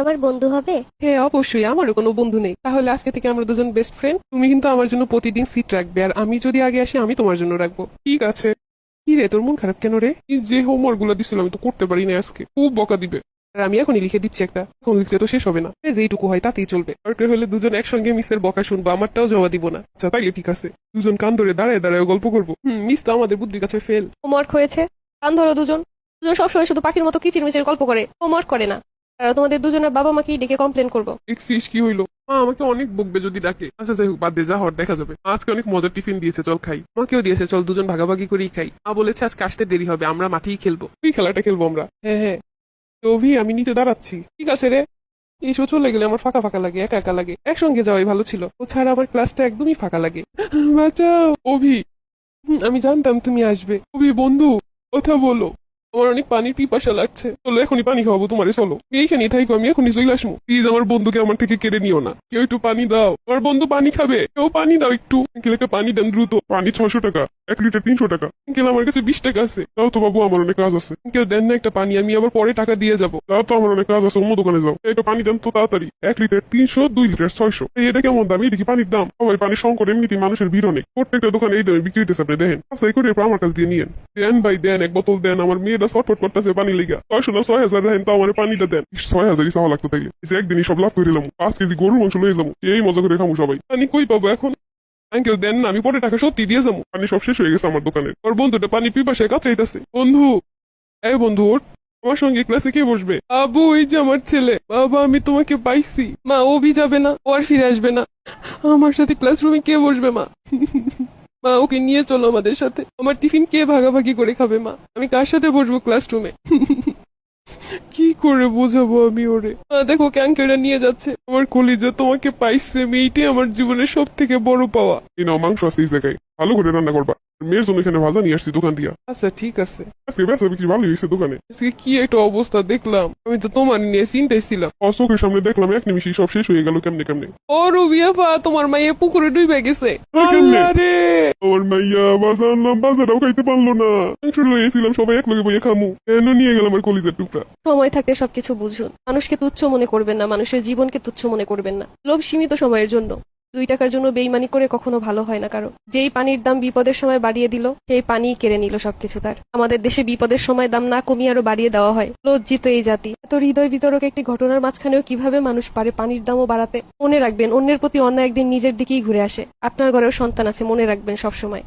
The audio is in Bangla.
আমার বন্ধু হবে? হ্যাঁ অবশ্যই, আমারও কোনো বন্ধু নেই, তাহলে আজকে থেকে আমরা দুজন বেস্ট ফ্রেন্ড। তুমি কিন্তু আমার জন্য প্রতিদিন সিট রাখবে, আর আমি যদি আগে আসি আমি তোমার জন্য রাখবো, ঠিক আছে? কি রে, তোর মন খারাপ কেন রে? এই যে হোমওয়ার্ক গুলো দিচ্ছিল আমি তো করতে পারি না, আজকে খুব বকা দিবে। আর আমি এখনই লিখে দিচ্ছি একটা, এখন লিখলে তো শেষ হবে না, যেইটুকু হয় তাতেই চলবে। দরকার হলে দুজন একসঙ্গে মিসের বকা শুনবো, আমারটাও জমা দিব না। আচ্ছা তাইলে ঠিক আছে, দুজন কান ধরে দাঁড়ায় দাঁড়ায় গল্প করবো। মিস তো আমাদের বুদ্ধির কাছে ফেল। হোমওয়ার্ক হয়েছে, কান ধরো দুজন। দুজন সবসময় শুধু পাখির মতো কিচির মিচির গল্প করে, হোমওয়ার্ক করে না। আর তোমাদের দুজনের বাবা মাকেই ডেকে কমপ্লেন করবো। দেখছিস কি হইলো? মা আমাকে অনেক বকবে যদি ডাকে। আচ্ছা যাই হোক, বাদ দিয়ে যা হওয়ার দেখা যাবে। আজকে অনেক মজার টিফিন দিয়েছে, চল খাই। মাকেও দিয়েছে, চল দুজন ভাগাভাগি করেই খাই। মা বলেছে আজকে আসতে দেরি হবে, আমরা মাঠেই খেলবো। তুই খেলাটা খেলবো আমরা। হ্যাঁ হ্যাঁ। তো অভি, আমি নিচে দাঁড়াচ্ছি। ঠিক আছে রে। এইসব চলে গেলে আমার ফাঁকা ফাঁকা লাগে, একা একা লাগে। একসঙ্গে যাওয়াই ভালো ছিল, ও ছাড়া আমার ক্লাসটা একদমই ফাঁকা লাগে। বাঁচাও অভি। আমি জানতাম তুমি আসবে। অভি বন্ধু, কথা বলো। আমার অনেক পানির পিপাসা লাগছে, চলো এখনই পানি খাওয়াবো তোমারে, চলো। এইখানেই থাইকো, আমি এখনই চলে আসবো। প্লিজ আমার বন্ধুকে আমার থেকে কেড়ে নিও না। কেউ একটু পানি দাও, আমার বন্ধু পানি খাবে, কেউ পানি দাও একটু। আঙ্কেল একটা পানি দেন দ্রুত। পানি 600 টাকা, 1 লিটার 300 টাকা। আঙ্কেল আমার কাছে 20 টাকা আছে, তাও তো বাবু আমার অনেক কাজ আছে। আঙ্কেল দেন না একটা পানি, আমি আবার পরে টাকা দিয়ে যাবো। তাও তো আমার অনেক কাজ আছে, অন্য দোকানে যাও। একটা পানি দেন তো তাড়াতাড়ি। 1 লিটার 300, 2 লিটার 600। এটা কেমন দাম? এটা কি পানির দাম? সবাই পানির সংকট, এমনিতেই মানুষের ভিড় অনেক। প্রত্যেকটা দোকানে এই দামে বিক্রি হইতেছে, আপনি দেখেন। আচ্ছা এই করে এরপর আমার কাছ দিয়ে নিয়েন। দেন ভাই দেন, এক বোতল দেন, আমার মেয়েরা ছটফট করতেছে পানি লেগা। 600 না 6000 রাখেন, তো আমার পানিটা দেন। 6000ই চাওয়া লাগতো তাইলে। একদিনই সব লাভ করে দিলাম, 5 কেজি গরুর মাংস লয়ে যাবো, এই মজা করে খামু সবাই। পানি কই পাবো এখন? আঙ্কেল দেন না, আমি পরে টাকা সত্যি দিয়ে যাবো। পানি সব শেষ হয়ে গেছে আমার দোকানে। ওর বন্ধুটা পানি পিপাসায় কাতরাইতেছে। বন্ধু, এই বন্ধু ওঠ, আমার সঙ্গে ক্লাসে কে বসবে? আবু, এই যে আমার ছেলে। বাবা আমি তোমাকে পাইছি। মা অভি যাবে না, ও আর ফিরে আসবে না। আমার সাথে ক্লাসরুমে কে বসবে মা? মা ওকে নিয়ে চলো আমাদের সাথে। আমার টিফিন কে ভাগাভাগি করে খাবে মা? আমি কার সাথে বসবো ক্লাসরুমে? কি করে বোঝাবো আমি ওরে? দেখো ক্যাঙ্কেরা নিয়ে যাচ্ছে। আমার কলিজা, তোমাকে পাইছে, মেয়েটাই আমার জীবনের সব থেকে বড় পাওয়া। এই নাও মাংস আছে এই জায়গায়, ভালো করে রান্না করবা। মেয়ের জন্য এখানে ভাজা নিয়ে আসছি দোকান দিয়া। আচ্ছা ঠিক আছে। আজকে ব্যবসা বিক্রি ভালোই হয়েছে দোকানে। আজকে কি একটা অবস্থা দেখলাম, আমি তো তোমার নিয়ে চিন্তায় ছিলাম। চোখের সামনে দেখলাম এক নিমিষেই সব শেষ হয়ে গেল কেমনে কেমনে। ও রুবিয়া পা, তোমার মাইয়া পুকুরে ডুবে গেছে। আরে আমার মাইয়া বাজার আনলাম, বাজারটাও খাইতে পারলো না। মাংস লইয়েছিলাম, সবাই এক লগে বইয়ে খামু, কেন নিয়ে গেলাম আমার কলিজার টুকরা। সময় থাকতে সবকিছু বুঝুন। মানুষকে তুচ্ছ মনে করবেন না, মানুষের জীবনকে তুচ্ছ মনে করবেন না। লোভ সীমিত সময়ের জন্য। 2 টাকার জন্য বেইমানি করে কখনো ভালো হয় না কারো। যেই পানির দাম বিপদের সময় বাড়িয়ে দিল, সেই পানিই কেড়ে নিল সবকিছু তার। আমাদের দেশে বিপদের সময় দাম না কমিয়ে আরো বাড়িয়ে দেওয়া হয়। লজ্জিত এই জাতি। এত হৃদয় বিতরক একটি ঘটনার মাঝখানেও কিভাবে মানুষ পারে পানির দামও বাড়াতে? মনে রাখবেন, অন্যের প্রতি অন্যায় একদিন নিজের দিকেই ঘুরে আসে। আপনার ঘরেও সন্তান আছে, মনে রাখবেন সবসময়।